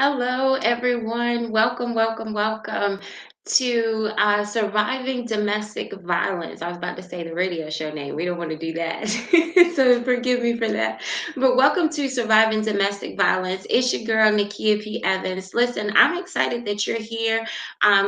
Hello, everyone. Welcome, welcome, welcome to Surviving Domestic Violence. I was about to say the radio show name. We don't want to do that. So forgive me for that. But welcome to Surviving Domestic Violence. It's your girl, Nakia P. Evans. Listen, I'm excited that you're here.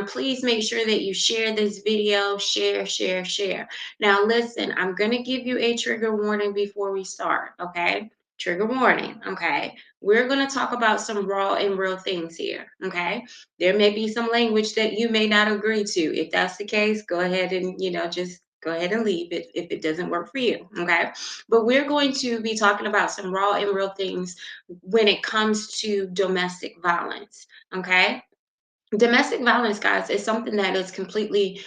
Please make sure that you share this video. Share, share, share. Now, listen, I'm going to give you a trigger warning before we start, okay? Trigger warning, okay? We're going to talk about some raw and real things here, okay? There may be some language that you may not agree to. If that's the case, go ahead and, just go ahead and leave it if it doesn't work for you, okay? But we're going to be talking about some raw and real things when it comes to domestic violence, okay? Domestic violence, guys, is something that is completely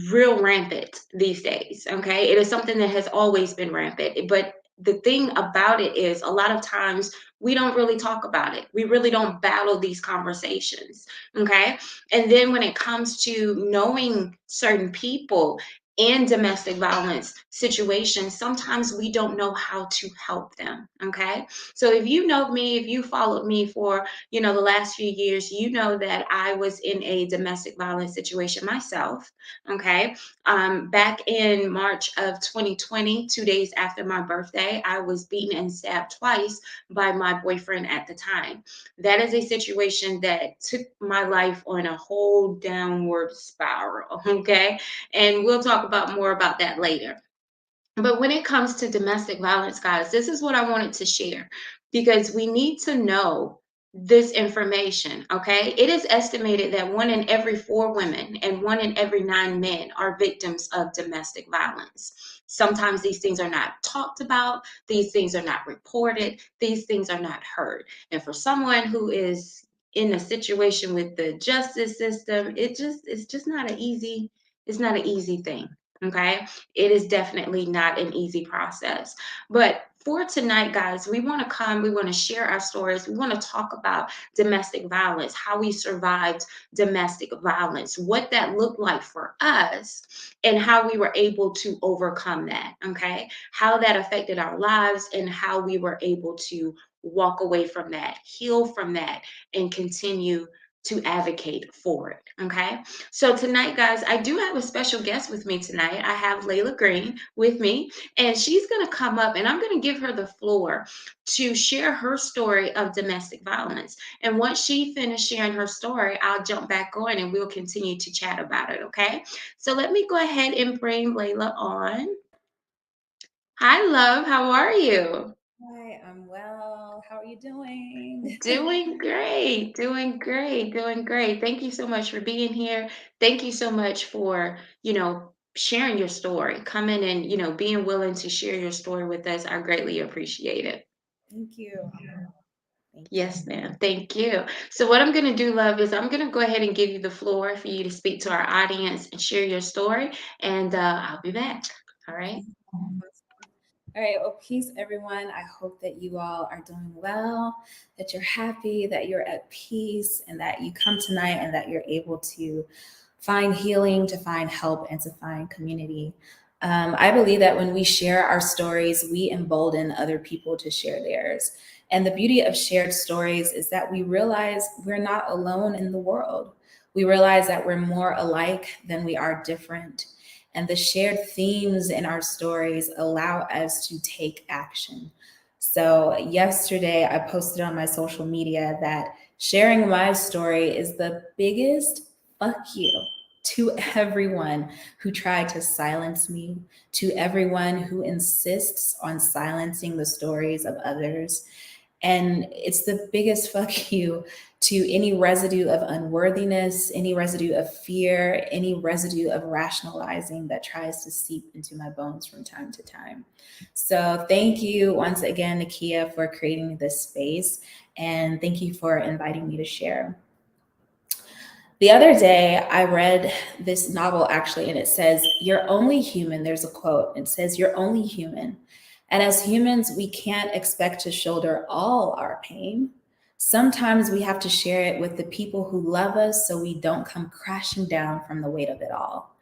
real rampant these days. Okay. It is something that has always been rampant. But the thing about it is, a lot of times we don't really talk about it. We really don't battle these conversations. Okay. And then when it comes to knowing certain people in domestic violence situations, sometimes we don't know how to help them. Okay. So if you know me, if you followed me for the last few years, you know that I was in a domestic violence situation myself. Okay. Back in March of 2020, 2 days after my birthday, I was beaten and stabbed twice by my boyfriend at the time. That is a situation that took my life on a whole downward spiral. Okay. And we'll talk about more about that later. But when it comes to domestic violence, guys, this is what I wanted to share because we need to know this information, okay? It is estimated that 1 in every 4 women and 1 in every 9 men are victims of domestic violence. Sometimes these things are not talked about, these things are not reported, these things are not heard. And for someone who is in a situation with the justice system, it's just not an easy, it's not an easy thing. Okay. It is definitely not an easy process. But for tonight, guys, we want to share our stories. We want to talk about domestic violence, how we survived domestic violence, what that looked like for us, and how we were able to overcome that. Okay. How that affected our lives and how we were able to walk away from that, heal from that, and continue to advocate for it. Okay. So tonight, guys, I do have a special guest with me tonight. I have Layla Green with me, and she's going to come up and I'm going to give her the floor to share her story of domestic violence. And once she finishes sharing her story, I'll jump back on and we'll continue to chat about it. Okay. So let me go ahead and bring Layla on. Hi, love. How are you? Hi, I'm well. How are you doing? Doing great, doing great, doing great. Thank you so much for being here. Thank you so much for, sharing your story, coming and, being willing to share your story with us. I greatly appreciate it. Thank you. Thank you. Yes, ma'am. Thank you. So, what I'm going to do, love, is I'm going to go ahead and give you the floor for you to speak to our audience and share your story, and I'll be back. All right. Awesome. All right. Well, peace, everyone. I hope that you all are doing well, that you're happy, that you're at peace, and that you come tonight and that you're able to find healing, to find help, and to find community. I believe that when we share our stories, we embolden other people to share theirs. And the beauty of shared stories is that we realize we're not alone in the world. We realize that we're more alike than we are different. And the shared themes in our stories allow us to take action. So, yesterday I posted on my social media that sharing my story is the biggest fuck you to everyone who tried to silence me, to everyone who insists on silencing the stories of others. And it's the biggest fuck you to any residue of unworthiness, any residue of fear, any residue of rationalizing that tries to seep into my bones from time to time. So, thank you once again, Nakia, for creating this space. And thank you for inviting me to share. The other day, I read this novel actually, and it says, "You're only human." There's a quote. It says, "You're only human. And as humans, we can't expect to shoulder all our pain. Sometimes we have to share it with the people who love us so we don't come crashing down from the weight of it all."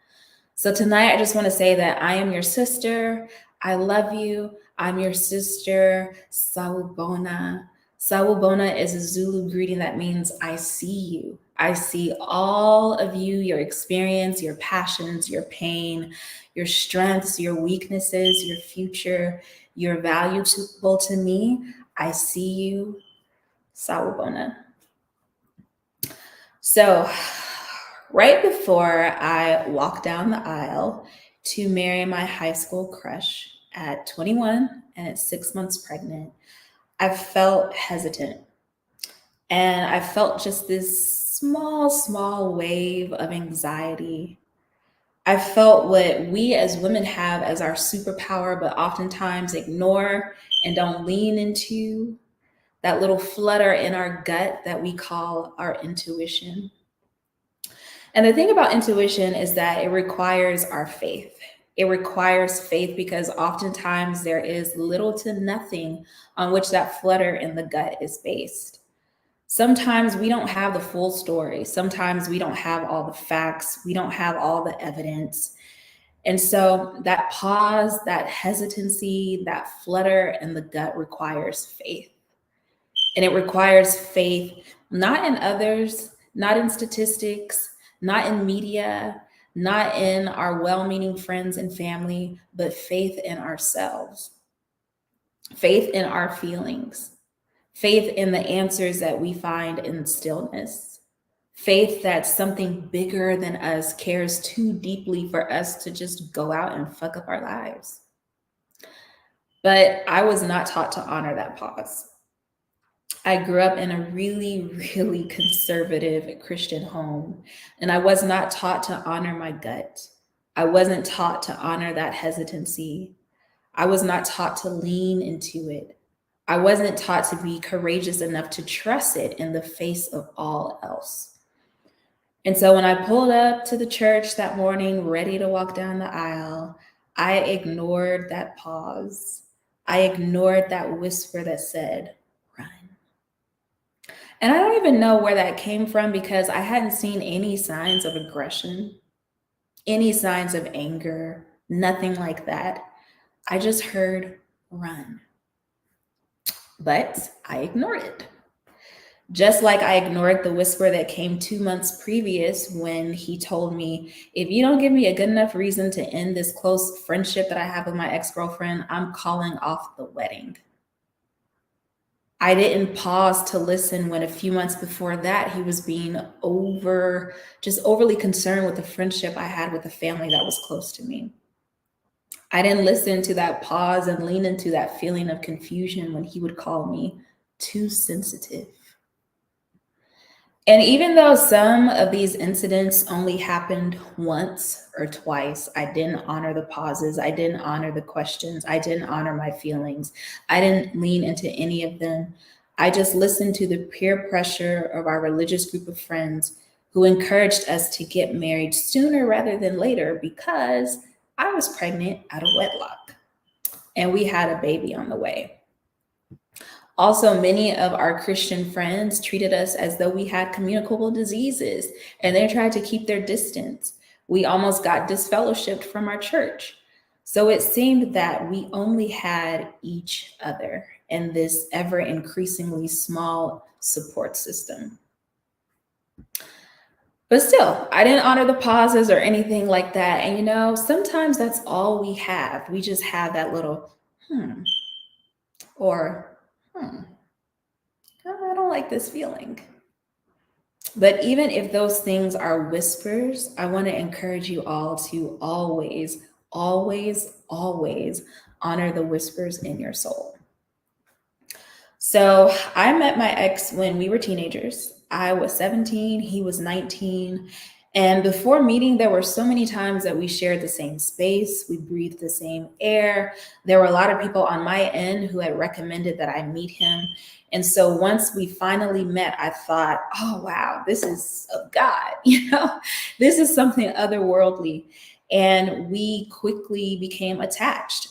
So tonight, I just want to say that I am your sister. I love you. I'm your sister, Sawubona. Sawubona is a Zulu greeting that means I see you. I see all of you, your experience, your passions, your pain, your strengths, your weaknesses, your future. You're valuable to me. I see you. Sawubona. So, right before I walked down the aisle to marry my high school crush at 21 and at 6 months pregnant, I felt hesitant. And I felt just this small wave of anxiety. I felt what we as women have as our superpower, but oftentimes ignore and don't lean into, that little flutter in our gut that we call our intuition. And the thing about intuition is that it requires our faith. It requires faith because oftentimes there is little to nothing on which that flutter in the gut is based. Sometimes we don't have the full story. Sometimes we don't have all the facts. We don't have all the evidence. And so that pause, that hesitancy, that flutter in the gut requires faith. And it requires faith not in others, not in statistics, not in media, not in our well meaning friends and family, but faith in ourselves, faith in our feelings, faith in the answers that we find in stillness, faith that something bigger than us cares too deeply for us to just go out and fuck up our lives. But I was not taught to honor that pause. I grew up in a really conservative Christian home, and I was not taught to honor my gut. I wasn't taught to honor that hesitancy. I was not taught to lean into it. I wasn't taught to be courageous enough to trust it in the face of all else. And so when I pulled up to the church that morning, ready to walk down the aisle, I ignored that pause. I ignored that whisper that said, run. And I don't even know where that came from because I hadn't seen any signs of aggression, any signs of anger, nothing like that. I just heard run. But I ignored it. Just like I ignored the whisper that came 2 months previous when he told me, if you don't give me a good enough reason to end this close friendship that I have with my ex girlfriend, I'm calling off the wedding. I didn't pause to listen when a few months before that he was being just overly concerned with the friendship I had with a family that was close to me. I didn't listen to that pause and lean into that feeling of confusion when he would call me too sensitive. And even though some of these incidents only happened once or twice, I didn't honor the pauses. I didn't honor the questions. I didn't honor my feelings. I didn't lean into any of them. I just listened to the peer pressure of our religious group of friends who encouraged us to get married sooner rather than later because I was pregnant out of wedlock and we had a baby on the way. Also, many of our Christian friends treated us as though we had communicable diseases and they tried to keep their distance. We almost got disfellowshipped from our church. So it seemed that we only had each other and this ever increasingly small support system. But still, I didn't honor the pauses or anything like that. And sometimes that's all we have. We just have that little, or, I don't like this feeling. But even if those things are whispers, I want to encourage you all to always honor the whispers in your soul. So I met my ex when we were teenagers. I was 17, he was 19. And before meeting, there were so many times that we shared the same space, we breathed the same air. There were a lot of people on my end who had recommended that I meet him. And so once we finally met, I thought, oh, wow, this is of God, this is something otherworldly. And we quickly became attached.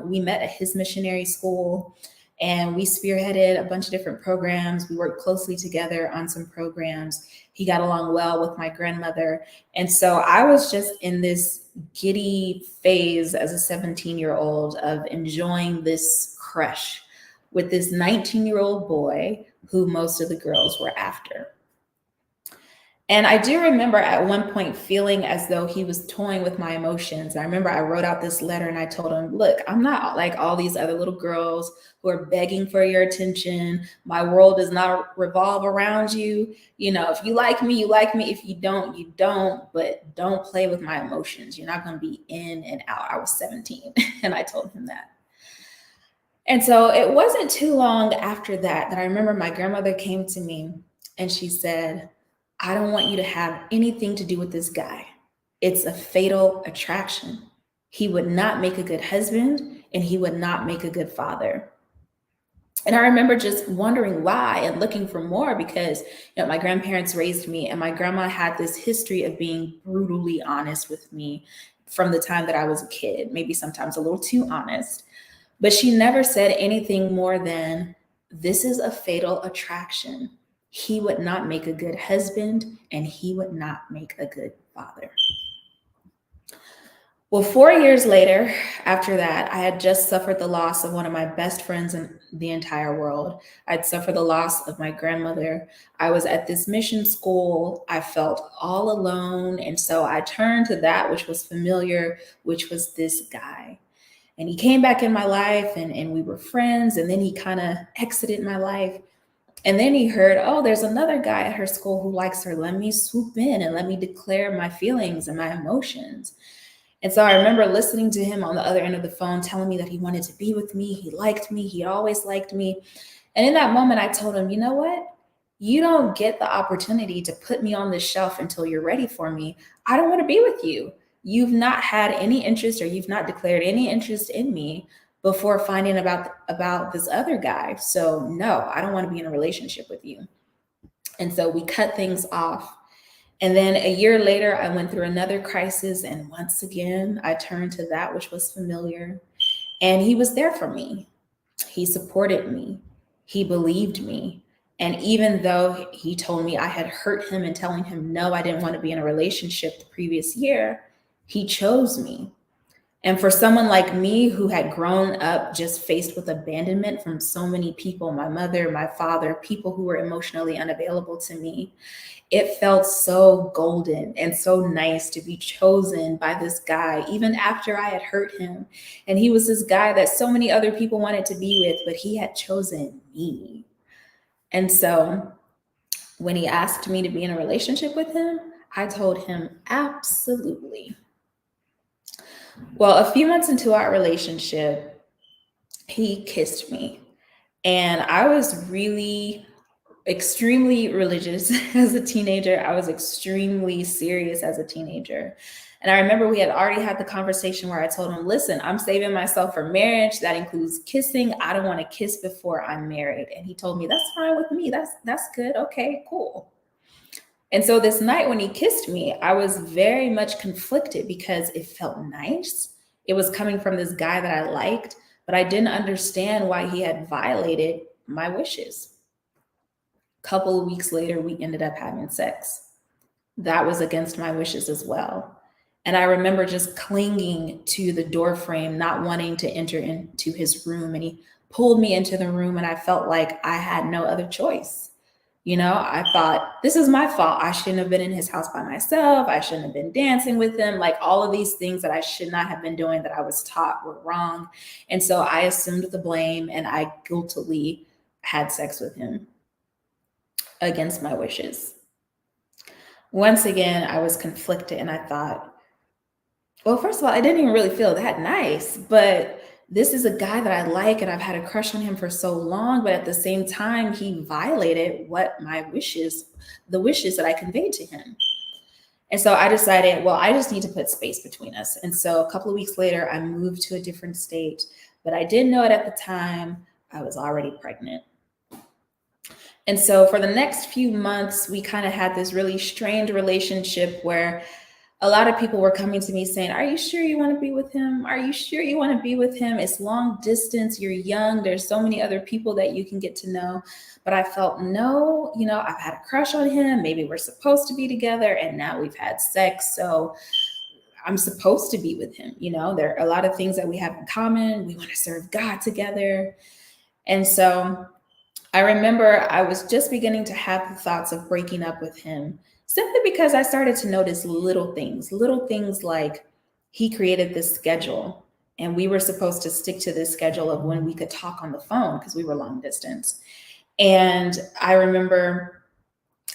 We met at his missionary school and we spearheaded a bunch of different programs. We worked closely together on some programs. He got along well with my grandmother. And so I was just in this giddy phase as a 17-year-old of enjoying this crush with this 19-year-old boy who most of the girls were after. And I do remember at one point feeling as though he was toying with my emotions. I remember I wrote out this letter and I told him, look, I'm not like all these other little girls who are begging for your attention. My world does not revolve around you. You know, if you like me, you like me. If you don't, you don't. But don't play with my emotions. You're not going to be in and out. I was 17 and I told him that. And so it wasn't too long after that I remember my grandmother came to me and she said, I don't want you to have anything to do with this guy. It's a fatal attraction. He would not make a good husband and he would not make a good father. And I remember just wondering why and looking for more because my grandparents raised me and my grandma had this history of being brutally honest with me from the time that I was a kid, maybe sometimes a little too honest. But she never said anything more than, this is a fatal attraction. He would not make a good husband and he would not make a good father. Well, 4 years later, after that, I had just suffered the loss of one of my best friends in the entire world. I'd suffered the loss of my grandmother. I was at this mission school. I felt all alone. And so I turned to that which was familiar, which was this guy. And he came back in my life and we were friends. And then he kind of exited my life. And then he heard, oh, there's another guy at her school who likes her. Let me swoop in and let me declare my feelings and my emotions. And so I remember listening to him on the other end of the phone, telling me that he wanted to be with me. He liked me. He always liked me. And in that moment, I told him, you know what? You don't get the opportunity to put me on this shelf until you're ready for me. I don't want to be with you. You've not had any interest or you've not declared any interest in me before finding about this other guy. So no, I don't want to be in a relationship with you. And so we cut things off. And then a year later, I went through another crisis. And once again, I turned to that which was familiar. And he was there for me. He supported me. He believed me. And even though he told me I had hurt him and telling him, no, I didn't want to be in a relationship the previous year, he chose me. And for someone like me who had grown up just faced with abandonment from so many people, my mother, my father, people who were emotionally unavailable to me, it felt so golden and so nice to be chosen by this guy, even after I had hurt him. And he was this guy that so many other people wanted to be with, but he had chosen me. And so when he asked me to be in a relationship with him, I told him absolutely. Well, a few months into our relationship, he kissed me. And I was really extremely religious as a teenager. I was extremely serious as a teenager. And I remember we had already had the conversation where I told him, listen, I'm saving myself for marriage. That includes kissing. I don't want to kiss before I'm married. And he told me, that's fine with me. That's good. Okay, cool. And so this night when he kissed me, I was very much conflicted because it felt nice. It was coming from this guy that I liked, but I didn't understand why he had violated my wishes. A couple of weeks later, we ended up having sex. That was against my wishes as well. And I remember just clinging to the door frame, not wanting to enter into his room. And he pulled me into the room, and I felt like I had no other choice. I thought, this is my fault. I shouldn't have been in his house by myself. I shouldn't have been dancing with him. Like all of these things that I should not have been doing that I was taught were wrong. And so I assumed the blame and I guiltily had sex with him against my wishes. Once again, I was conflicted and I thought, well, first of all, I didn't even really feel that nice, but this is a guy that I like and I've had a crush on him for so long, but at the same time, he violated the wishes that I conveyed to him. And so I decided, well, I just need to put space between us. And so a couple of weeks later, I moved to a different state, but I didn't know it at the time. I was already pregnant. And so for the next few months, we kind of had this really strained relationship where a lot of people were coming to me saying, are you sure you want to be with him? Are you sure you want to be with him? It's long distance. You're young. There's so many other people that you can get to know. But I felt, no, I've had a crush on him. Maybe we're supposed to be together. And now we've had sex. So I'm supposed to be with him. There are a lot of things that we have in common. We want to serve God together. And so I remember I was just beginning to have the thoughts of breaking up with him simply because I started to notice little things like he created this schedule and we were supposed to stick to this schedule of when we could talk on the phone because we were long distance. And I remember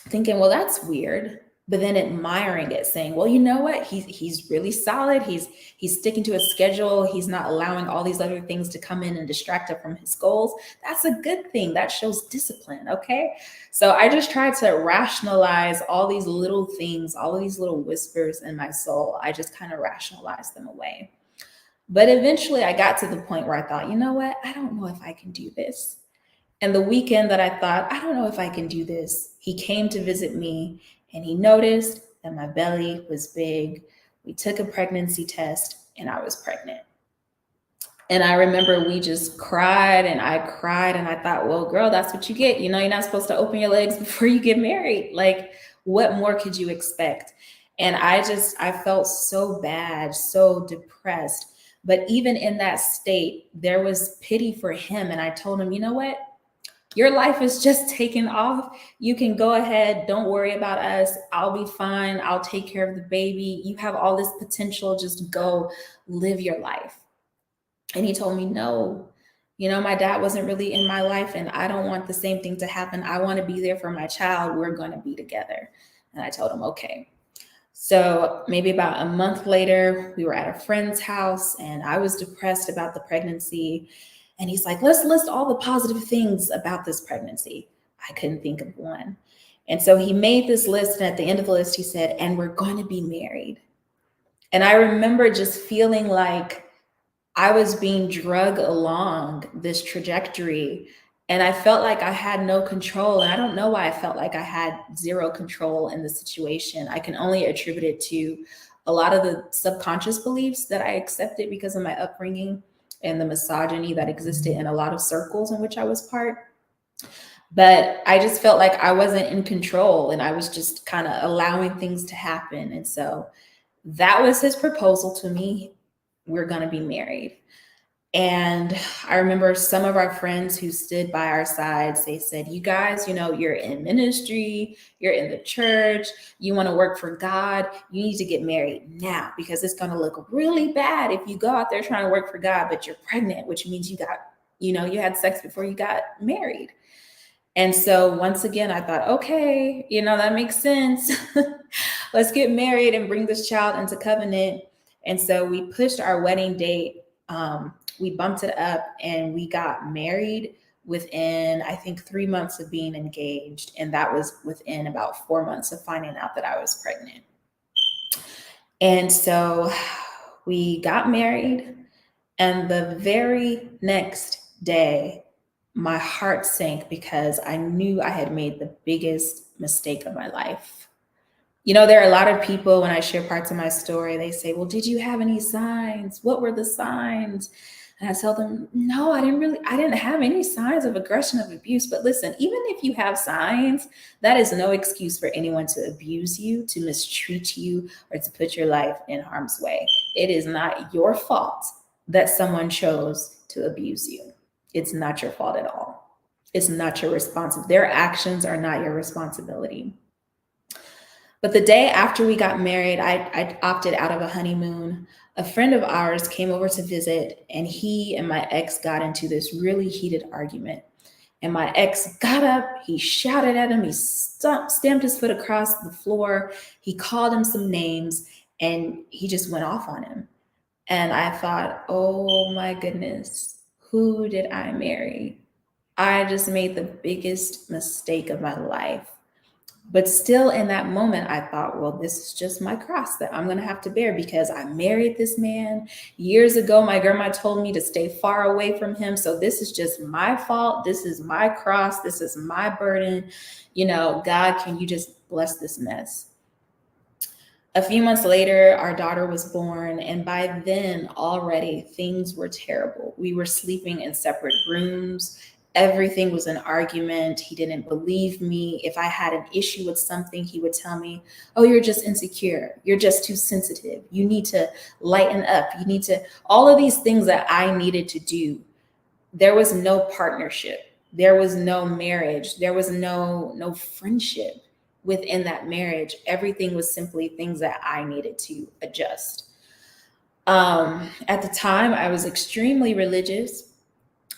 thinking, well, that's weird, but then admiring it, saying, well, you know what? He's really solid. He's sticking to his schedule. He's not allowing all these other things to come in and distract him from his goals. That's a good thing. That shows discipline. Okay. So I just tried to rationalize all these little things, all of these little whispers in my soul. I just kind of rationalized them away. But eventually I got to the point where I thought, you know what? I don't know if I can do this. And the weekend that I thought, I don't know if I can do this, he came to visit me and he noticed that my belly was big. We took a pregnancy test and I was pregnant. And I remember we just cried and I thought, well, girl, that's what you get. You know, you're not supposed to open your legs before you get married. Like, what more could you expect? And I felt so bad, so depressed. But even in that state, there was pity for him. And I told him, you know what? Your life is just taking off. You can go ahead. Don't worry about us. I'll be fine. I'll take care of the baby. You have all this potential. Just go live your life. And he told me, no, you know, my dad wasn't really in my life and I don't want the same thing to happen. I want to be there for my child. We're going to be together. And I told him, okay. So maybe about a month later, we were at a friend's house and I was depressed about the pregnancy. And he's like, let's list all the positive things about this pregnancy. I couldn't think of one. And so he made this list. And at the end of the list, he said, and we're going to be married. And I remember just feeling like I was being drug along this trajectory. And I felt like I had no control. And I don't know why I felt like I had zero control in the situation. I can only attribute it to a lot of the subconscious beliefs that I accepted because of my upbringing and the misogyny that existed in a lot of circles in which I was part. But I just felt like I wasn't in control and I was just kind of allowing things to happen. And so that was his proposal to me. We're going to be married. And I remember some of our friends who stood by our sides, they said, you guys, you know, you're in ministry, you're in the church, you want to work for God, you need to get married now because it's going to look really bad if you go out there trying to work for God, but you're pregnant, which means you had sex before you got married. And so once again, I thought, okay, you know, that makes sense. Let's get married and bring this child into covenant. And so we pushed our wedding date. We bumped it up and we got married within, I think, 3 months of being engaged. And that was within about 4 months of finding out that I was pregnant. And so we got married. And the very next day, my heart sank because I knew I had made the biggest mistake of my life. You know, there are a lot of people when I share parts of my story, they say, well, did you have any signs? What were the signs? And I tell them, no, I didn't have any signs of aggression, of abuse. But listen, even if you have signs, that is no excuse for anyone to abuse you, to mistreat you, or to put your life in harm's way. It is not your fault that someone chose to abuse you. It's not your fault at all. It's not your responsibility. Their actions are not your responsibility. But the day after we got married, I opted out of a honeymoon. A friend of ours came over to visit, and he and my ex got into this really heated argument. And my ex got up, he shouted at him, he stamped his foot across the floor, he called him some names, and he just went off on him. And I thought, oh my goodness, who did I marry? I just made the biggest mistake of my life. But still, in that moment, I thought, well, this is just my cross that I'm going to have to bear because I married this man. Years ago, my grandma told me to stay far away from him. So this is just my fault. This is my cross. This is my burden. You know, God, can you just bless this mess? A few months later, our daughter was born, and by then already things were terrible. We were sleeping in separate rooms. Everything was an argument. He didn't believe me. If I had an issue with something, he would tell me, oh, you're just insecure. You're just too sensitive. You need to lighten up. You need to, all of these things that I needed to do. There was no partnership. There was no marriage. There was no friendship within that marriage. Everything was simply things that I needed to adjust. At the time, I was extremely religious.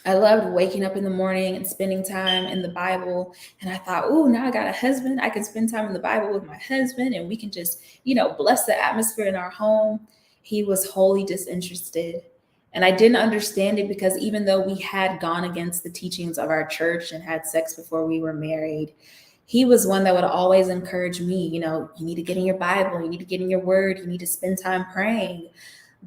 I loved waking up in the morning and spending time in the Bible. And I thought, oh, now I got a husband. I can spend time in the Bible with my husband and we can just, bless the atmosphere in our home. He was wholly disinterested. And I didn't understand it because even though we had gone against the teachings of our church and had sex before we were married, he was one that would always encourage me, you need to get in your Bible, you need to get in your word, you need to spend time praying.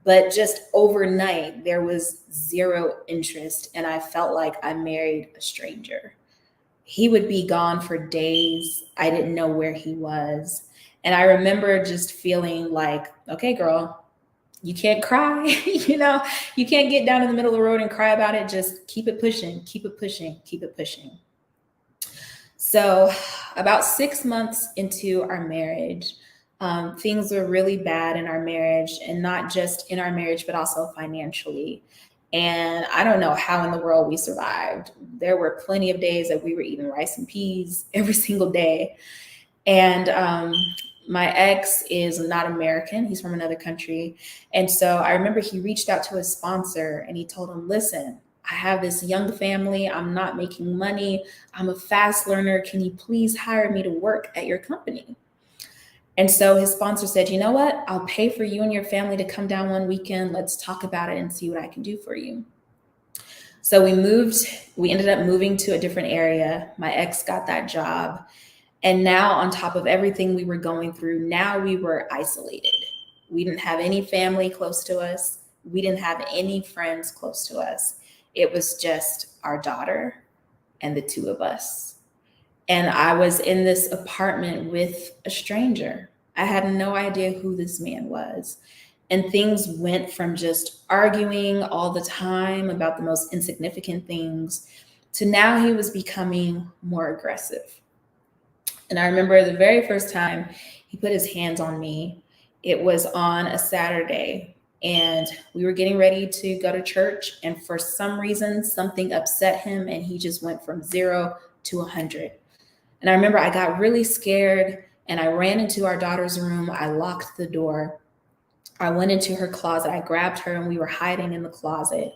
But just overnight, there was zero interest, and I felt like I married a stranger. He would be gone for days. I didn't know where he was. And I remember just feeling like, okay, girl, you can't cry. You can't get down in the middle of the road and cry about it. Just keep it pushing, keep it pushing, keep it pushing. So, about 6 months into our marriage, things were really bad in our marriage, and not just in our marriage, but also financially. And I don't know how in the world we survived. There were plenty of days that we were eating rice and peas every single day. And my ex is not American, he's from another country. And so I remember he reached out to his sponsor and he told him, listen, I have this young family. I'm not making money. I'm a fast learner. Can you please hire me to work at your company? And so his sponsor said, you know what? I'll pay for you and your family to come down one weekend. Let's talk about it and see what I can do for you. So we ended up moving to a different area. My ex got that job. And now, on top of everything we were going through, now we were isolated. We didn't have any family close to us. We didn't have any friends close to us. It was just our daughter and the two of us. And I was in this apartment with a stranger. I had no idea who this man was. And things went from just arguing all the time about the most insignificant things to now he was becoming more aggressive. And I remember the very first time he put his hands on me, it was on a Saturday. And we were getting ready to go to church. And for some reason, something upset him. And he just went from 0 to 100. And I remember I got really scared and I ran into our daughter's room. I locked the door. I went into her closet. I grabbed her and we were hiding in the closet.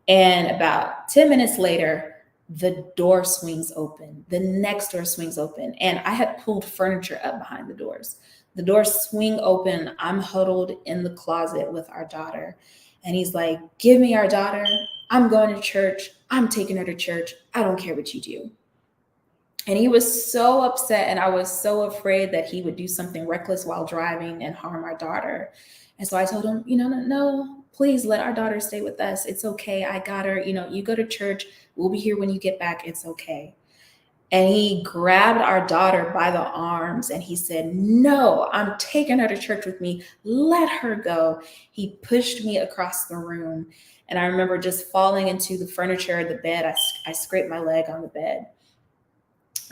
And about 10 minutes later, the door swings open. The next door swings open. And I had pulled furniture up behind the doors. The doors swing open. I'm huddled in the closet with our daughter. And he's like, give me our daughter. I'm going to church. I'm taking her to church. I don't care what you do. And he was so upset. And I was so afraid that he would do something reckless while driving and harm our daughter. And so I told him, no, please let our daughter stay with us. It's okay. I got her. You go to church. We'll be here when you get back. It's okay. And he grabbed our daughter by the arms and he said, no, I'm taking her to church with me. Let her go. He pushed me across the room. And I remember just falling into the furniture of the bed. I scraped my leg on the bed.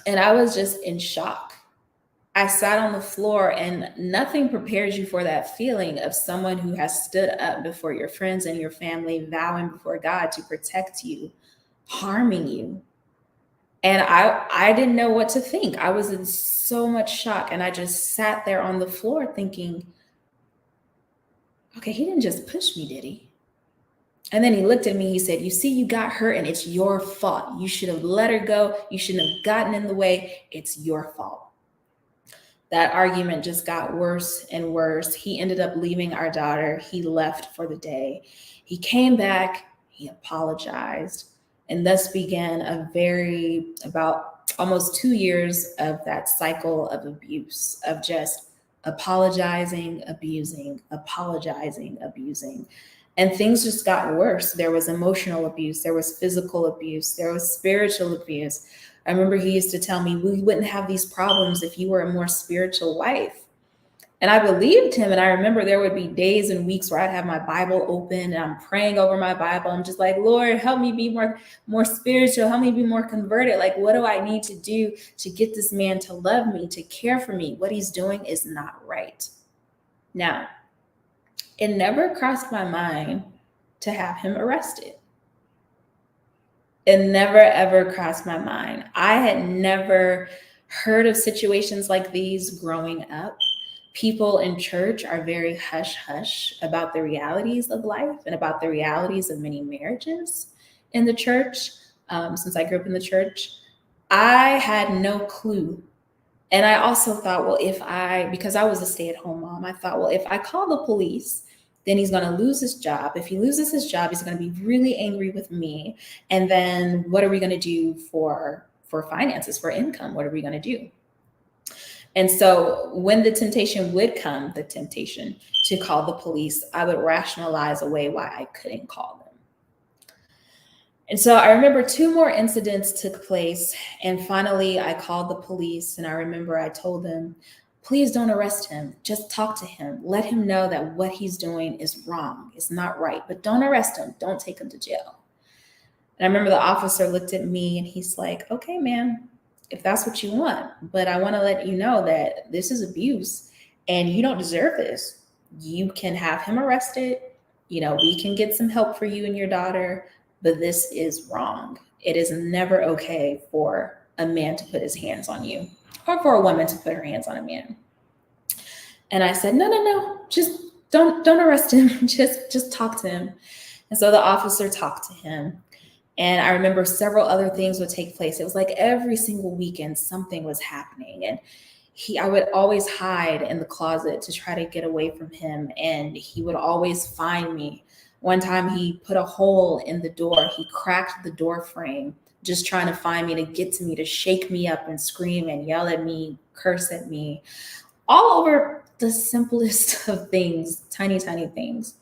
And I was just in shock. I sat on the floor, and nothing prepares you for that feeling of someone who has stood up before your friends and your family, vowing before God to protect you, harming you. And I didn't know what to think. I was in so much shock, and I just sat there on the floor thinking, okay, he didn't just push me, did he? And then he looked at me, he said, you see, you got hurt and it's your fault. You should have let her go. You shouldn't have gotten in the way. It's your fault. That argument just got worse and worse. He ended up leaving our daughter. He left for the day. He came back, he apologized, and thus began about almost 2 years of that cycle of abuse, of just apologizing, abusing, apologizing, abusing. And things just got worse. There was emotional abuse, there was physical abuse, there was spiritual abuse. I remember he used to tell me, we wouldn't have these problems if you were a more spiritual wife. And I believed him. And I remember there would be days and weeks where I'd have my Bible open and I'm praying over my Bible. I'm just like, Lord, help me be more spiritual. Help me be more converted. Like, what do I need to do to get this man to love me, to care for me? What he's doing is not right. Now, it never crossed my mind to have him arrested. It never ever crossed my mind. I had never heard of situations like these growing up. People in church are very hush hush about the realities of life and about the realities of many marriages in the church. Since I grew up in the church, I had no clue. And I also thought, well, because I was a stay at home mom, I thought, well, if I call the police, then he's going to lose his job. If he loses his job, he's going to be really angry with me. And then what are we going to do for finances, for income? What are we going to do? And so when the temptation would come, the temptation to call the police, I would rationalize away why I couldn't call them. And so I remember two more incidents took place. And finally, I called the police. And I remember I told them, please don't arrest him. Just talk to him. Let him know that what he's doing is wrong, it's not right. But don't arrest him. Don't take him to jail. And I remember the officer looked at me and he's like, okay, man, if that's what you want. But I want to let you know that this is abuse and you don't deserve this. You can have him arrested. We can get some help for you and your daughter, but this is wrong. It is never okay for a man to put his hands on you or for a woman to put her hands on a man. And I said, no, no, no, just don't arrest him. just talk to him. And so the officer talked to him. And I remember several other things would take place. It was like every single weekend something was happening. And I would always hide in the closet to try to get away from him. And he would always find me. One time he put a hole in the door. He cracked the door frame, just trying to find me, to get to me, to shake me up and scream and yell at me, curse at me, all over the simplest of things, tiny, tiny things.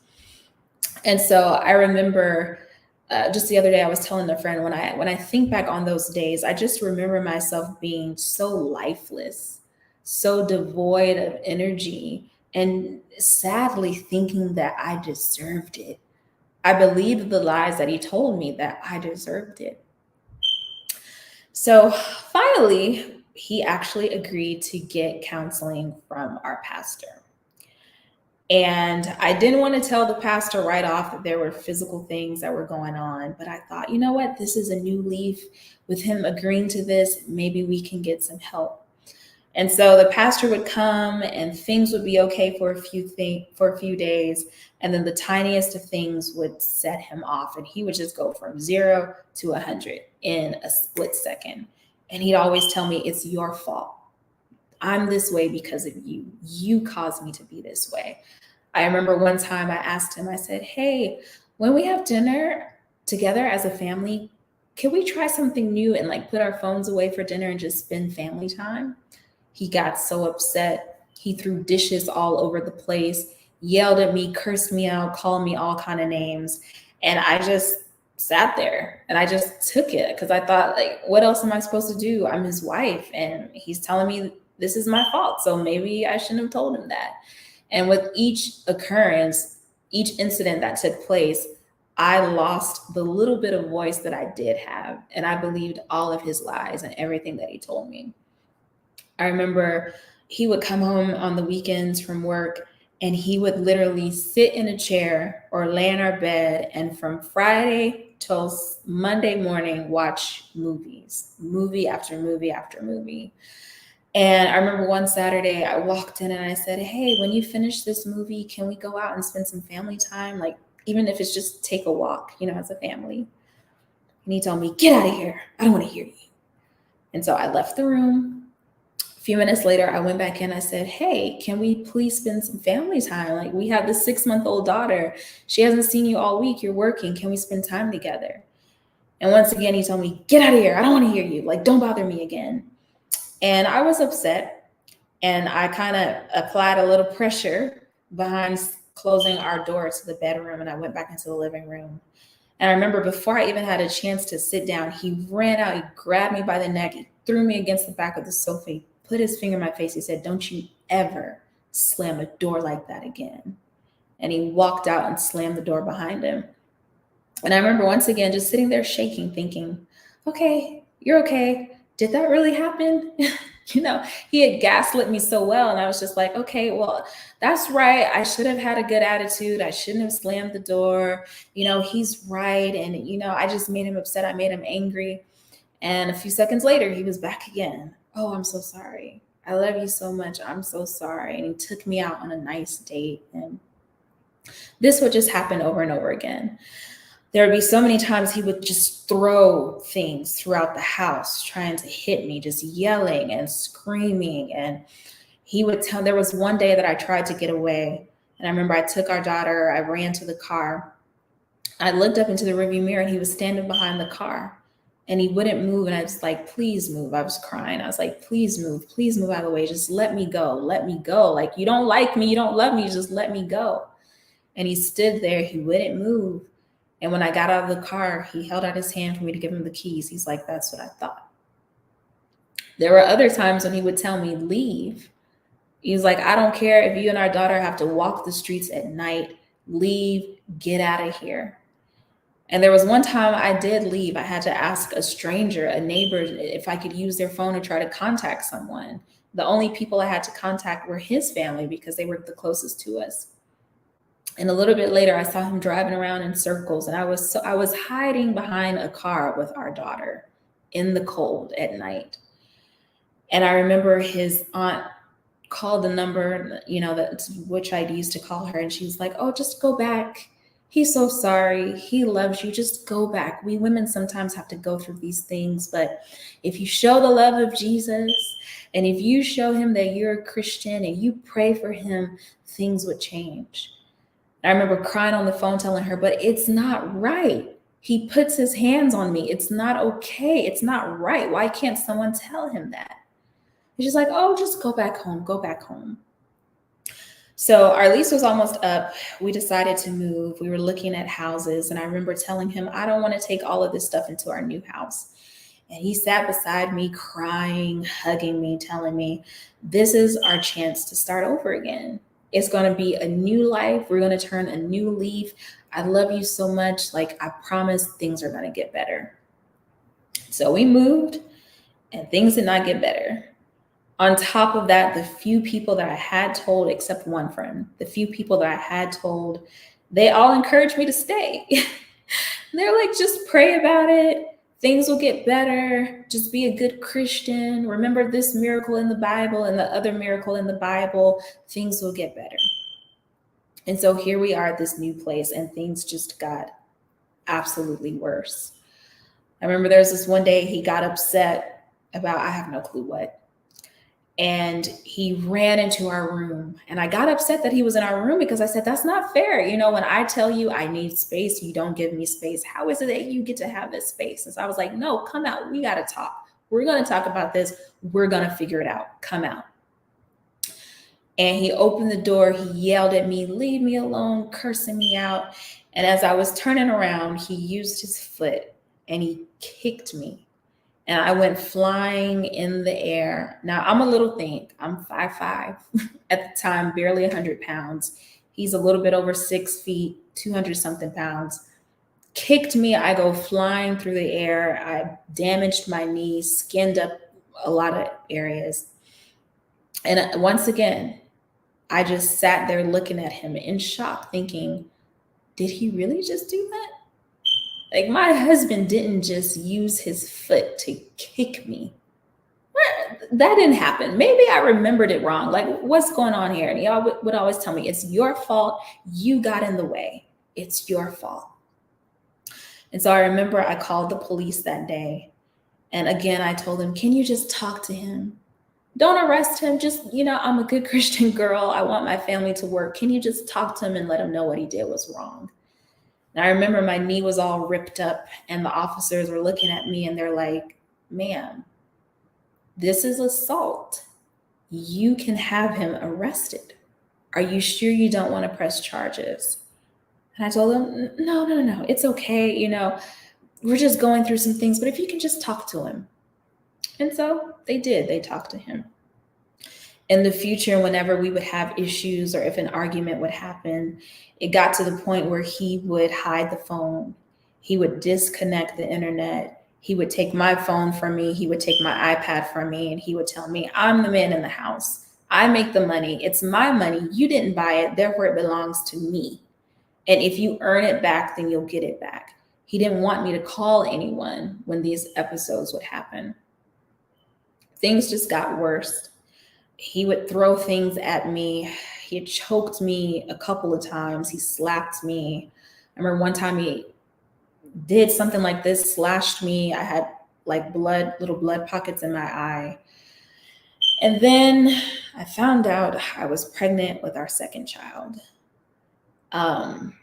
And so I remember just the other day I was telling a friend, when I think back on those days, I just remember myself being so lifeless, so devoid of energy, and sadly thinking that I deserved it. I believed the lies that he told me that I deserved it. So finally, he actually agreed to get counseling from our pastor. And I didn't want to tell the pastor right off that there were physical things that were going on, but I thought, you know what, this is a new leaf. With him agreeing to this, maybe we can get some help. And so the pastor would come and things would be okay for a few days, and then the tiniest of things would set him off, and he would just go from 0 to 100 in a split second. And he'd always tell me, it's your fault. I'm this way because of you. You caused me to be this way. I remember one time I asked him, I said, hey, when we have dinner together as a family, can we try something new and like put our phones away for dinner and just spend family time? He got so upset. He threw dishes all over the place, yelled at me, cursed me out, called me all kind of names. And I just sat there and I just took it because I thought, like, what else am I supposed to do? I'm his wife and he's telling me this is my fault. So maybe I shouldn't have told him that. And with each occurrence, each incident that took place, I lost the little bit of voice that I did have. And I believed all of his lies and everything that he told me. I remember he would come home on the weekends from work and he would literally sit in a chair or lay in our bed and from Friday till Monday morning watch movies, movie after movie after movie. And I remember one Saturday I walked in and I said, hey, when you finish this movie, can we go out and spend some family time? Like, even if it's just take a walk, as a family. And he told me, get out of here. I don't want to hear you. And so I left the room. A few minutes later, I went back in. I said, hey, can we please spend some family time? Like, we have this 6-month-old daughter. She hasn't seen you all week. You're working. Can we spend time together? And once again, he told me, get out of here. I don't want to hear you. Like, don't bother me again. And I was upset. And I kind of applied a little pressure behind closing our door to the bedroom. And I went back into the living room. And I remember before I even had a chance to sit down, he ran out, he grabbed me by the neck, he threw me against the back of the sofa, he put his finger in my face. He said, don't you ever slam a door like that again. And he walked out and slammed the door behind him. And I remember once again just sitting there shaking, thinking, okay, you're okay. Did that really happen? He had gaslit me so well. And I was just like, okay, well, that's right. I should have had a good attitude. I shouldn't have slammed the door. He's right. And, I just made him upset. I made him angry. And a few seconds later, he was back again. Oh, I'm so sorry. I love you so much. I'm so sorry. And he took me out on a nice date. And this would just happen over and over again. There would be so many times he would just throw things throughout the house, trying to hit me, just yelling and screaming. And he would tell, there was one day that I tried to get away. And I remember I took our daughter, I ran to the car. I looked up into the rearview mirror and he was standing behind the car and he wouldn't move. And I was like, please move. I was crying. I was like, please move out of the way. Just let me go. Let me go. Like, you don't like me. You don't love me. Just let me go. And he stood there. He wouldn't move. And when I got out of the car, he held out his hand for me to give him the keys. He's like, that's what I thought. There were other times when he would tell me, leave. He was like, I don't care if you and our daughter have to walk the streets at night. Leave. Get out of here. And there was one time I did leave. I had to ask a stranger, a neighbor, if I could use their phone to try to contact someone. The only people I had to contact were his family because they were the closest to us. And a little bit later, I saw him driving around in circles, and I was hiding behind a car with our daughter in the cold at night. And I remember his aunt called the number, that's which I'd used to call her, and she was like, "Oh, just go back. He's so sorry. He loves you. Just go back. We women sometimes have to go through these things, but if you show the love of Jesus, and if you show him that you're a Christian and you pray for him, things would change." I remember crying on the phone telling her, but it's not right. He puts his hands on me. It's not okay. It's not right. Why can't someone tell him that? And she's like, oh, just go back home. Go back home. So our lease was almost up. We decided to move. We were looking at houses. And I remember telling him, I don't want to take all of this stuff into our new house. And he sat beside me crying, hugging me, telling me, this is our chance to start over again. It's going to be a new life. We're going to turn a new leaf. I love you so much. Like, I promise things are going to get better. So we moved and things did not get better. On top of that, the few people that I had told, except one friend, the few people that I had told, they all encouraged me to stay. They're like, just pray about it. Things will get better. Just be a good Christian. Remember this miracle in the Bible and the other miracle in the Bible. Things will get better. And so here we are at this new place, and things just got absolutely worse. I remember there was this one day he got upset about, I have no clue what. And he ran into our room, and I got upset that he was in our room because I said, that's not fair. When I tell you I need space, you don't give me space. How is it that you get to have this space? And so I was like, no, come out. We got to talk. We're going to talk about this. We're going to figure it out. Come out. And he opened the door. He yelled at me, leave me alone, cursing me out. And as I was turning around, he used his foot and he kicked me. And I went flying in the air. Now, I'm a little thing. I'm 5'5", at the time, barely 100 pounds. He's a little bit over 6 feet, 200 something pounds. Kicked me. I go flying through the air. I damaged my knee, skinned up a lot of areas. And once again, I just sat there looking at him in shock, thinking, did he really just do that? Like, my husband didn't just use his foot to kick me. That didn't happen. Maybe I remembered it wrong. Like, what's going on here? And he would always tell me, it's your fault. You got in the way. It's your fault. And so I remember I called the police that day. And again, I told them, can you just talk to him? Don't arrest him. Just, I'm a good Christian girl. I want my family to work. Can you just talk to him and let him know what he did was wrong? And I remember my knee was all ripped up, and the officers were looking at me and they're like, ma'am, this is assault. You can have him arrested. Are you sure you don't want to press charges? And I told them, no, it's okay. We're just going through some things, but if you can just talk to him. And so they did. They talked to him. In the future, whenever we would have issues or if an argument would happen, it got to the point where he would hide the phone. He would disconnect the internet. He would take my phone from me, he would take my iPad from me, and he would tell me, I'm the man in the house. I make the money. It's my money. You didn't buy it, therefore it belongs to me. And if you earn it back, then you'll get it back. He didn't want me to call anyone when these episodes would happen. Things just got worse. He would throw things at me. He had choked me a couple of times. He slapped me. I remember one time he did something like this, slashed me. I had like blood, little blood pockets in my eye. And then I found out I was pregnant with our second child. Um,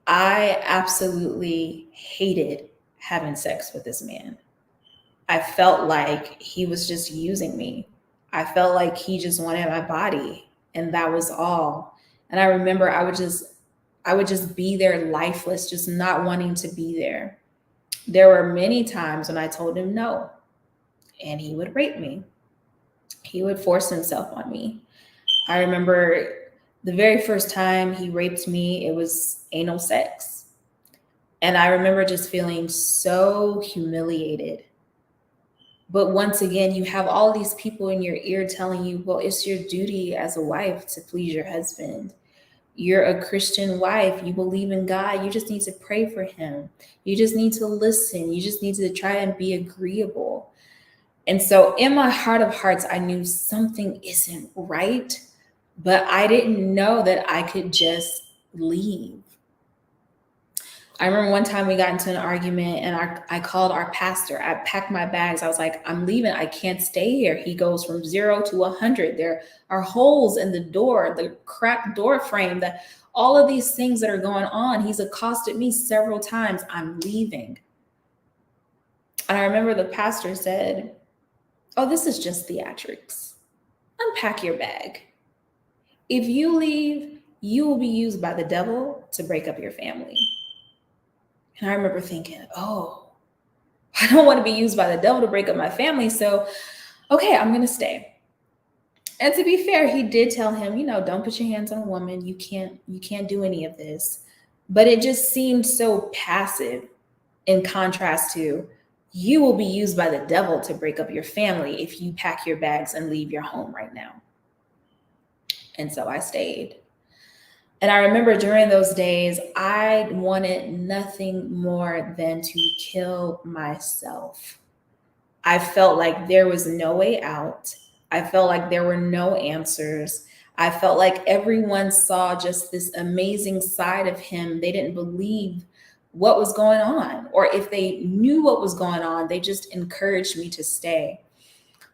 I absolutely hated having sex with this man. I felt like he was just using me. I felt like he just wanted my body, and that was all. And I remember I would just be there lifeless, just not wanting to be there. There were many times when I told him no, and he would rape me. He would force himself on me. I remember the very first time he raped me, it was anal sex. And I remember just feeling so humiliated. But once again, you have all these people in your ear telling you, well, it's your duty as a wife to please your husband. You're a Christian wife. You believe in God. You just need to pray for him. You just need to listen. You just need to try and be agreeable. And so, in my heart of hearts, I knew something isn't right, but I didn't know that I could just leave. I remember one time we got into an argument and I called our pastor. I packed my bags. I was like, I'm leaving. I can't stay here. He goes from 0 to 100. There are holes in the door, the cracked door frame, that all of these things that are going on. He's accosted me several times. I'm leaving. And I remember the pastor said, oh, this is just theatrics. Unpack your bag. If you leave, you will be used by the devil to break up your family. And I remember thinking, oh, I don't want to be used by the devil to break up my family. So, okay, I'm going to stay. And to be fair, he did tell him, don't put your hands on a woman. You can't do any of this. But it just seemed so passive in contrast to, you will be used by the devil to break up your family if you pack your bags and leave your home right now. And so I stayed. And I remember during those days, I wanted nothing more than to kill myself. I felt like there was no way out. I felt like there were no answers. I felt like everyone saw just this amazing side of him. They didn't believe what was going on, or if they knew what was going on, they just encouraged me to stay.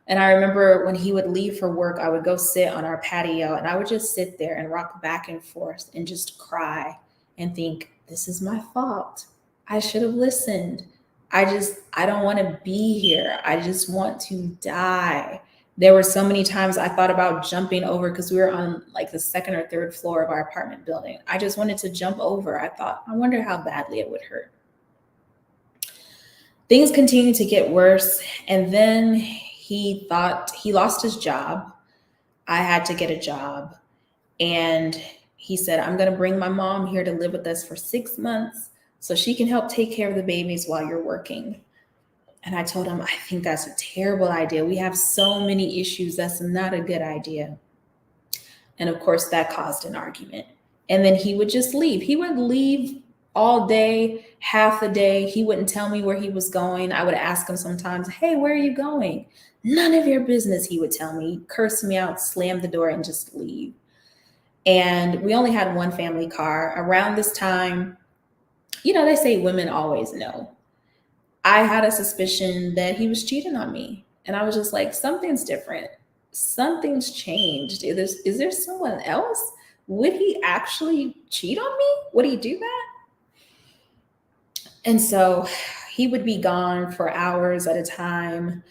And I remember when he would leave for work, I would go sit on our patio and I would just sit there and rock back and forth and just cry and think, this is my fault. I should have listened. I don't want to be here. I just want to die. There were so many times I thought about jumping over because we were on like the second or third floor of our apartment building. I just wanted to jump over. I thought, I wonder how badly it would hurt. Things continued to get worse. And then he thought he lost his job. I had to get a job. And he said, I'm going to bring my mom here to live with us for 6 months so she can help take care of the babies while you're working. And I told him, I think that's a terrible idea. We have so many issues. That's not a good idea. And of course, that caused an argument. And then he would just leave. He would leave all day, half the day. He wouldn't tell me where he was going. I would ask him sometimes, hey, where are you going? None of your business, he would tell me, curse me out, slam the door, and just leave. And we only had one family car. Around this time, they say women always know. I had a suspicion that he was cheating on me. And I was just like, something's different. Something's changed. Is there someone else? Would he actually cheat on me? Would he do that? And so he would be gone for hours at a time.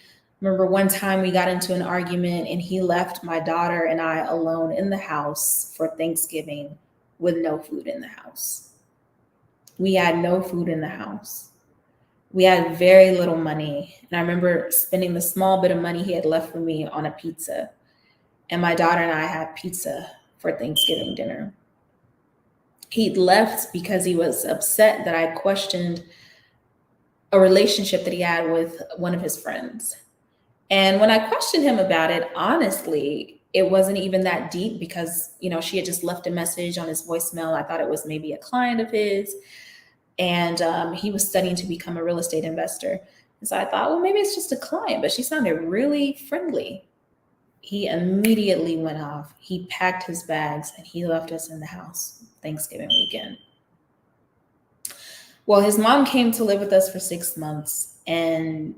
Remember one time we got into an argument and he left my daughter and I alone in the house for Thanksgiving with no food in the house. We had no food in the house. We had very little money. And I remember spending the small bit of money he had left for me on a pizza. And my daughter and I had pizza for Thanksgiving dinner. He left because he was upset that I questioned a relationship that he had with one of his friends. And when I questioned him about it, honestly, it wasn't even that deep because, she had just left a message on his voicemail. I thought it was maybe a client of his. And he was studying to become a real estate investor. And so I thought, well, maybe it's just a client, but she sounded really friendly. He immediately went off. He packed his bags and he left us in the house Thanksgiving weekend. Well, his mom came to live with us for 6 months and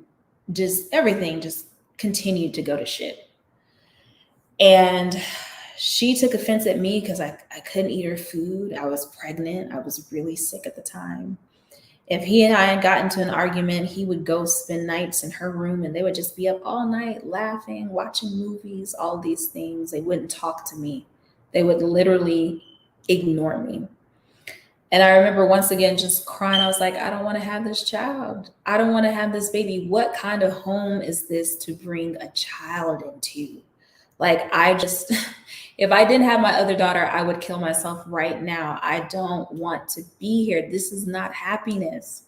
just everything just continued to go to shit. And she took offense at me because I couldn't eat her food. I was pregnant. I was really sick at the time. If he and I had gotten into an argument, he would go spend nights in her room and they would just be up all night laughing, watching movies, all these things. They wouldn't talk to me. They would literally ignore me. And I remember once again just crying. I was like, I don't want to have this child. I don't want to have this baby. What kind of home is this to bring a child into? Like, if I didn't have my other daughter, I would kill myself right now. I don't want to be here. This is not happiness.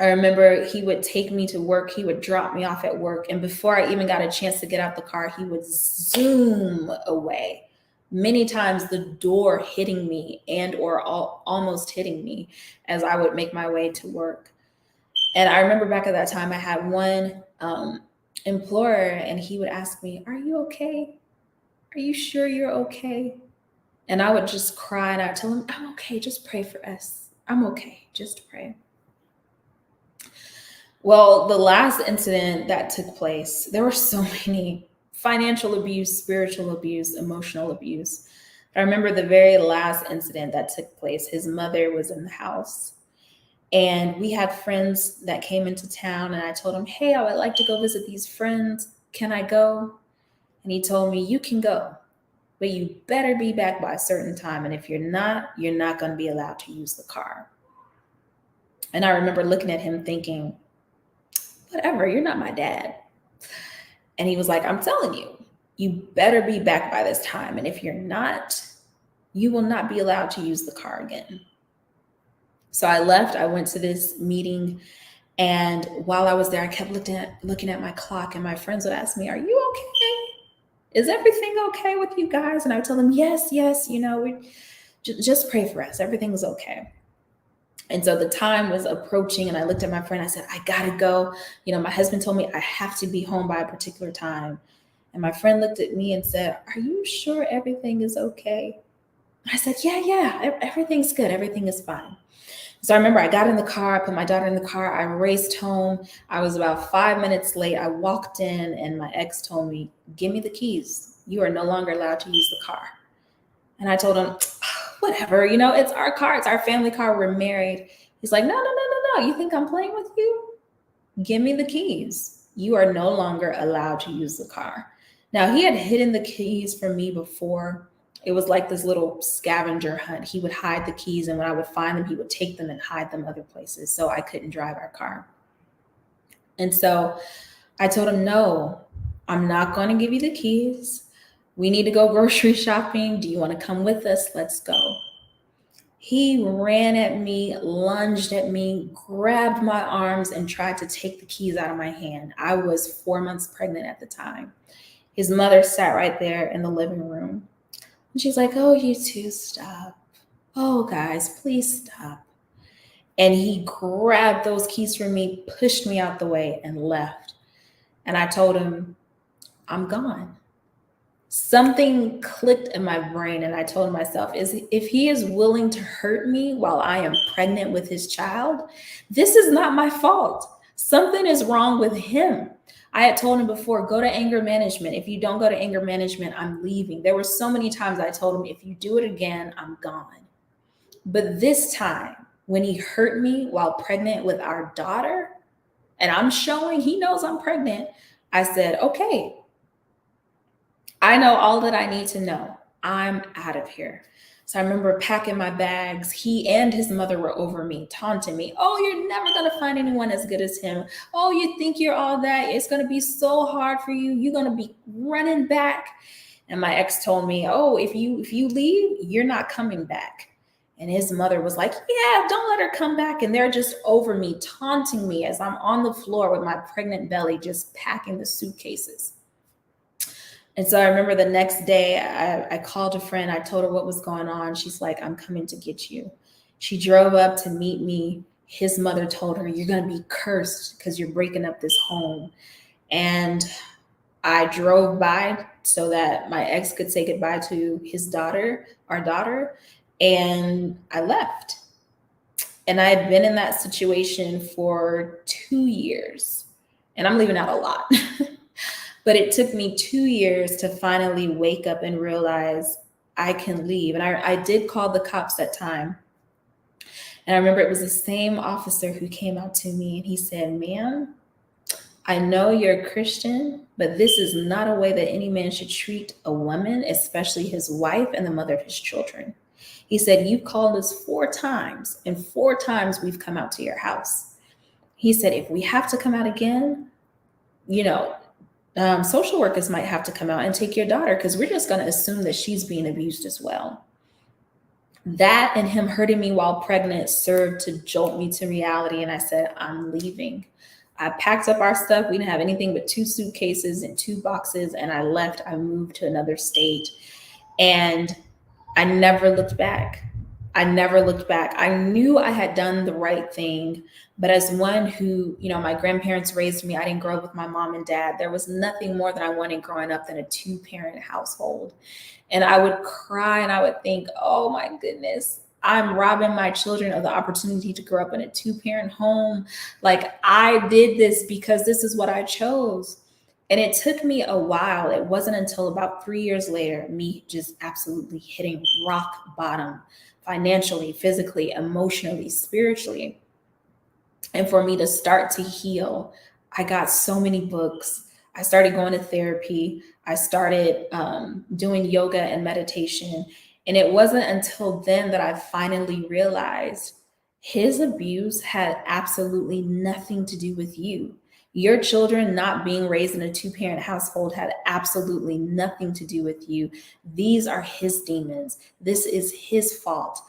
I remember he would take me to work. He would drop me off at work. And before I even got a chance to get out the car, he would zoom away. Many times the door hitting me and or almost hitting me as I would make my way to work. And I remember back at that time, I had one employer and he would ask me, "Are you okay? Are you sure you're okay?" And I would just cry and I'd tell him, "I'm okay. Just pray for us. I'm okay. Just pray." Well, the last incident that took place, there were so many: financial abuse, spiritual abuse, emotional abuse. I remember the very last incident that took place. His mother was in the house and we had friends that came into town. And I told him, "Hey, I would like to go visit these friends. Can I go?" And he told me, "You can go, but you better be back by a certain time. And if you're not going to be allowed to use the car." And I remember looking at him thinking, whatever, you're not my dad. And he was like, "I'm telling you, you better be back by this time. And if you're not, you will not be allowed to use the car again." So I left. I went to this meeting. And while I was there, I kept looking at my clock. And my friends would ask me, "Are you okay? Is everything okay with you guys?" And I would tell them, "Yes, yes. Just pray for us. Everything was okay." And so the time was approaching and I looked at my friend. I said, "I gotta go. My husband told me I have to be home by a particular time." And my friend looked at me and said, "Are you sure everything is okay?" I said, "Yeah, yeah, everything's good. Everything is fine." So I remember I got in the car, I put my daughter in the car, I raced home. I was about 5 minutes late. I walked in and my ex told me, "Give me the keys. You are no longer allowed to use the car." And I told him, "Whatever, it's our car. It's our family car. We're married." He's like, "No, no, no, no, no. You think I'm playing with you? Give me the keys. You are no longer allowed to use the car." Now, he had hidden the keys from me before. It was like this little scavenger hunt. He would hide the keys, and when I would find them, he would take them and hide them other places so I couldn't drive our car. And so I told him, "No, I'm not going to give you the keys. We need to go grocery shopping. Do you want to come with us? Let's go." He ran at me, lunged at me, grabbed my arms, and tried to take the keys out of my hand. I was 4 months pregnant at the time. His mother sat right there in the living room. And she's like, "Oh, you two, stop. Oh, guys, please stop." And he grabbed those keys from me, pushed me out the way, and left. And I told him, "I'm gone." Something clicked in my brain, and I told myself, if he is willing to hurt me while I am pregnant with his child, this is not my fault. Something is wrong with him. I had told him before, "Go to anger management. If you don't go to anger management, I'm leaving." There were so many times I told him, "If you do it again, I'm gone." But this time, when he hurt me while pregnant with our daughter, and I'm showing he knows I'm pregnant, I said, "Okay, I know all that I need to know. I'm out of here." So I remember packing my bags. He and his mother were over me, taunting me. "Oh, you're never going to find anyone as good as him. Oh, you think you're all that? It's going to be so hard for you. You're going to be running back." And my ex told me, "Oh, if you leave, you're not coming back." And his mother was like, yeah, don't let her come back. And they're just over me, taunting me as I'm on the floor with my pregnant belly, just packing the suitcases. And so I remember the next day, I called a friend. I told her what was going on. She's like, I'm coming to get you. She drove up to meet me. His mother told her, you're going to be cursed because you're breaking up this home. And I drove by so that my ex could say goodbye to his daughter, our daughter, and I left. And I had been in that situation for 2 years. And I'm leaving out a lot. But it took me 2 years to finally wake up and realize I can leave. And I did call the cops that time. And I remember it was the same officer who came out to me and he said, ma'am, I know you're a Christian, but this is not a way that any man should treat a woman, especially his wife and the mother of his children. He said, you've called us 4 times, and 4 times we've come out to your house. He said, if we have to come out again, you know, social workers might have to come out and take your daughter because we're just going to assume that she's being abused as well. That and him hurting me while pregnant served to jolt me to reality. And I said, I'm leaving. I packed up our stuff. We didn't have anything but 2 suitcases and 2 boxes. And I left. I moved to another state. And I never looked back. I never looked back. I knew I had done the right thing. But as one who, my grandparents raised me, I didn't grow up with my mom and dad. There was nothing more that I wanted growing up than a 2-parent household. And I would cry and I would think, oh my goodness, I'm robbing my children of the opportunity to grow up in a 2-parent home. Like I did this because this is what I chose. And it took me a while. It wasn't until about 3 years later, me just absolutely hitting rock bottom financially, physically, emotionally, spiritually. And for me to start to heal, I got so many books. I started going to therapy. I started doing yoga and meditation. And it wasn't until then that I finally realized his abuse had absolutely nothing to do with you. Your children not being raised in a 2-parent household had absolutely nothing to do with you. These are his demons. This is his fault.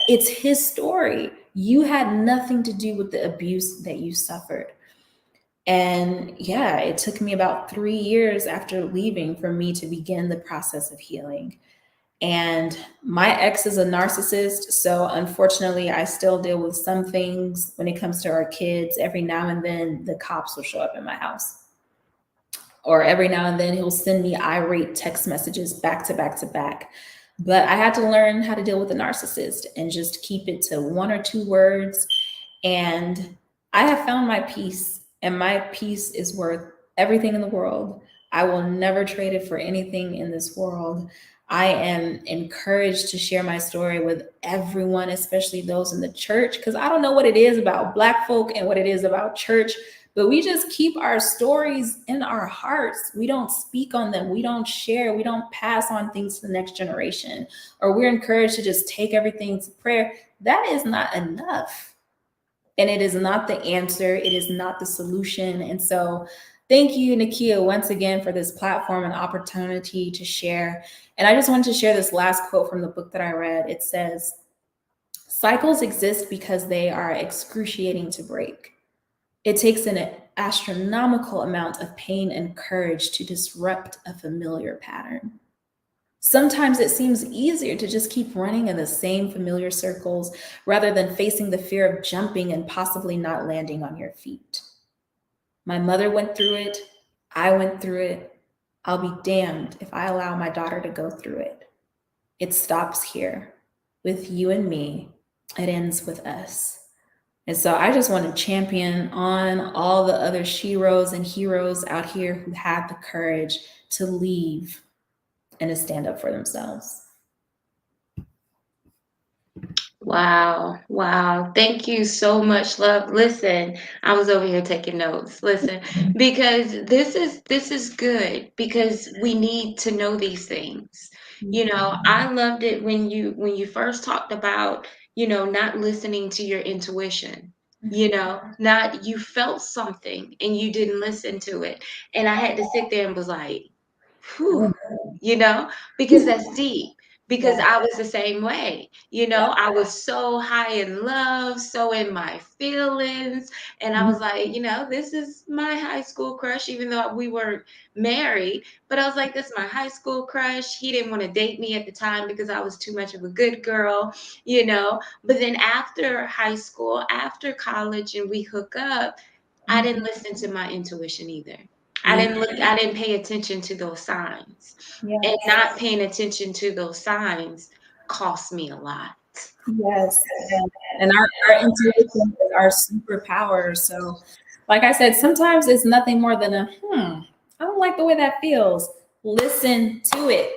It's his story. You had nothing to do with the abuse that you suffered. And yeah, it took me about 3 years after leaving for me to begin the process of healing. And my ex is a narcissist. So unfortunately, I still deal with some things when it comes to our kids. Every now and then, the cops will show up in my house. Or every now and then, he'll send me irate text messages back to back to back. But I had to learn how to deal with a narcissist and just keep it to 1 or 2 words. And I have found my peace, and my peace is worth everything in the world. I will never trade it for anything in this world. I am encouraged to share my story with everyone, especially those in the church, because I don't know what it is about Black folk and what it is about church, but we just keep our stories in our hearts. We don't speak on them. We don't share. We don't pass on things to the next generation, or we're encouraged to just take everything to prayer. That is not enough. And it is not the answer. It is not the solution. And so thank you, Nakia, once again for this platform and opportunity to share. And I just wanted to share this last quote from the book that I read. It says, cycles exist because they are excruciating to break. It takes an astronomical amount of pain and courage to disrupt a familiar pattern. Sometimes it seems easier to just keep running in the same familiar circles rather than facing the fear of jumping and possibly not landing on your feet. My mother went through it. I went through it. I'll be damned if I allow my daughter to go through it. It stops here with you and me. It ends with us. And so I just want to champion on all the other sheroes and heroes out here who had the courage to leave and to stand up for themselves. Wow. Wow. Thank you so much, love. Listen, I was over here taking notes. Listen, because this is good because we need to know these things. I loved it when you first talked about, not listening to your intuition. Not you felt something and you didn't listen to it. And I had to sit there and was like, whew, because that's deep. because Yeah. I was the same way. I was so high in love, so in my feelings. And I was like, this is my high school crush, even though we weren't married. But I was like, this is my high school crush. He didn't want to date me at the time because I was too much of a good girl, you know. But then after high school, after college, and we hook up, I didn't Mhm. listen to my intuition either. Yeah. I didn't pay attention to those signs. And Yes. not paying attention to those signs cost me a lot. Yes. Yes. And our intuition is our superpower. So, like I said, sometimes it's nothing more than a, I don't like the way that feels. Listen to it.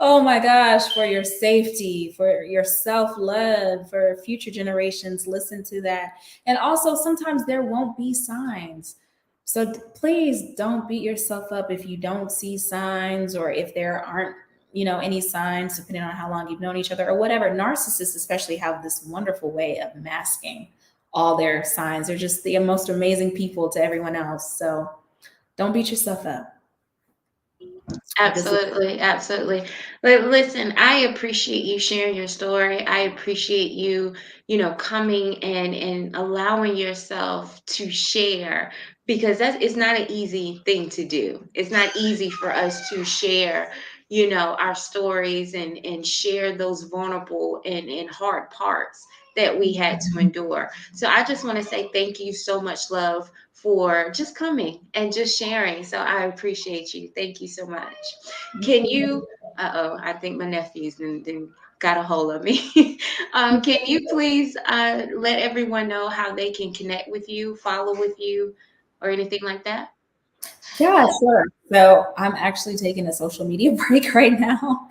Oh my gosh, for your safety, for your self love, for future generations, listen to that. And also, sometimes there won't be signs. So please don't beat yourself up if you don't see signs or if there aren't, any signs, depending on how long you've known each other or whatever. Narcissists, especially, have this wonderful way of masking all their signs. They're just the most amazing people to everyone else. So don't beat yourself up. This is Absolutely, absolutely. But listen, I appreciate you sharing your story. I appreciate you, coming and allowing yourself to share, because that's it's not an easy thing to do. It's not easy for us to share, our stories and share those vulnerable and hard parts that we had to endure. So I just want to say thank you so much, love, for just coming and just sharing. So I appreciate you. Thank you so much. Can you? I think my nephew's then got a hold of me. Can you please let everyone know how they can connect with you, follow with you, or anything like that? Yeah, sure. So I'm actually taking a social media break right now,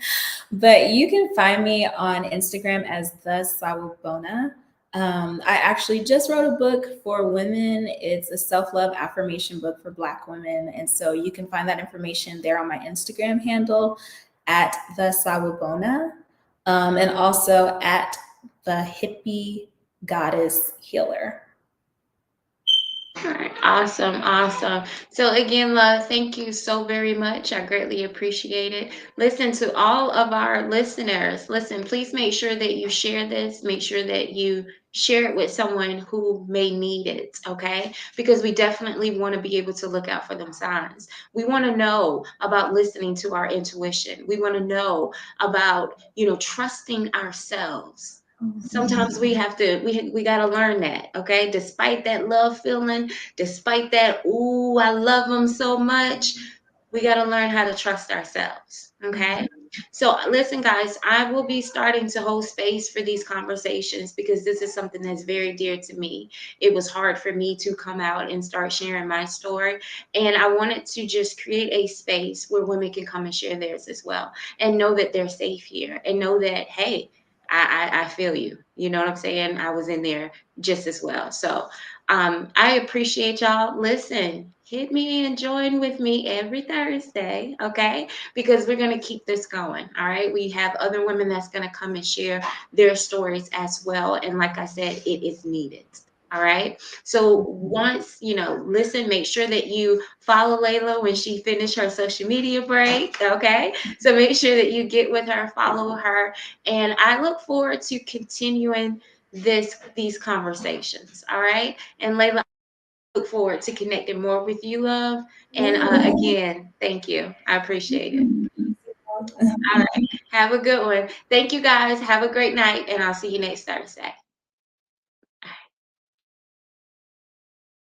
but you can find me on Instagram as the Sawubona. I actually just wrote a book for women. It's a self-love affirmation book for Black women, and so you can find that information there on my Instagram handle at the Sawubona, and also at the Hippie Goddess Healer. All right. Awesome. Awesome. So again, love, thank you so very much. I greatly appreciate it. Listen, to all of our listeners, listen, please make sure that you share this. Make sure that you share it with someone who may need it. Okay. Because we definitely want to be able to look out for them signs. We want to know about listening to our intuition. We want to know about, trusting ourselves. Sometimes we have to we got to learn that. Okay, despite that love feeling, despite that, ooh, I love them so much, we got to learn how to trust ourselves. Okay. So listen, guys, I will be starting to hold space for these conversations because this is something that's very dear to me. It was hard for me to come out and start sharing my story, and I wanted to just create a space where women can come and share theirs as well, and know that they're safe here, and know that, hey, I feel you. You know what I'm saying? I was in there just as well. So I appreciate y'all. Listen, hit me and join with me every Thursday, okay? Because we're going to keep this going, all right? We have other women that's going to come and share their stories as well. And like I said, it is needed. All right. So once, listen, make sure that you follow Layla when she finished her social media break. Okay. So make sure that you get with her, follow her. And I look forward to continuing these conversations. All right. And Layla, look forward to connecting more with you, love. And again, thank you. I appreciate it. All right. Have a good one. Thank you guys. Have a great night. And I'll see you next Thursday.